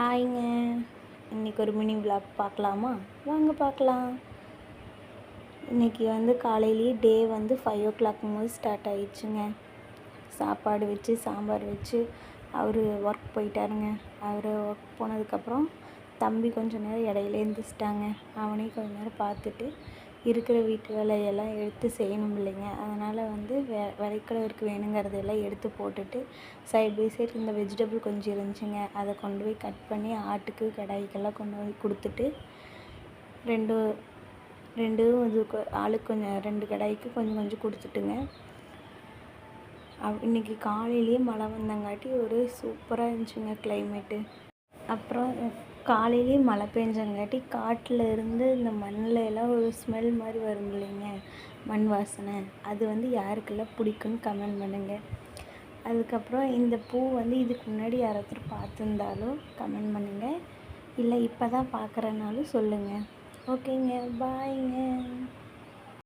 ஹாய்ங்க. இன்றைக்கி ஒரு mini vlog பார்க்கலாமா? வாங்க பார்க்கலாம். இன்றைக்கி காலையிலேயே டே 5:00 போது ஸ்டார்ட் ஆயிடுச்சுங்க. சாப்பாடு வச்சு சாம்பார் வச்சு அவர் ஒர்க் போயிட்டாருங்க. அவர் ஒர்க் போனதுக்கப்புறம் தம்பி கொஞ்சம் நேரம் இடையில எழுந்திரிச்சிட்டாங்க. அவனையும் கொஞ்சம் நேரம் பார்த்துட்டு இருக்கிற வீட்டு வேலையெல்லாம் எடுத்து செய்யணும் இல்லைங்க. அதனால் விளைக்கிறதுக்கு வேணுங்கிறதெல்லாம் எடுத்து போட்டுட்டு சைட் பை சைட் இந்த வெஜிடபிள் கொஞ்சம் இருந்துச்சுங்க. அதை கொண்டு போய் கட் பண்ணி ஆட்டுக்கு கடாய்க்கெல்லாம் கொண்டு போய் கொடுத்துட்டு ரெண்டு இது ஆளுக்கு கொஞ்சம் 2 கடாய்க்கு கொஞ்சம் கொஞ்சம் கொடுத்துட்டுங்க. இன்றைக்கி காலையிலேயே மழை வந்தங்காட்டி ஒரு சூப்பராக இருந்துச்சுங்க கிளைமேட்டு. அப்புறம் காலையிலேயே மழை பெஞ்சங்காட்டி காட்டில் இருந்து இந்த மண்ணில் எல்லாம் ஒரு ஸ்மெல் மாதிரி வரும் இல்லைங்க, மண் வாசனை. அது யாருக்கெல்லாம் பிடிக்குன்னு கமெண்ட் பண்ணுங்கள். அதுக்கப்புறம் இந்த பூ இதுக்கு முன்னாடி யாராவது பார்த்துருந்தாலும் கமெண்ட் பண்ணுங்கள், இல்லை இப்போ தான் பார்க்குறனாலும் சொல்லுங்கள். ஓகேங்க, பாய்ங்க.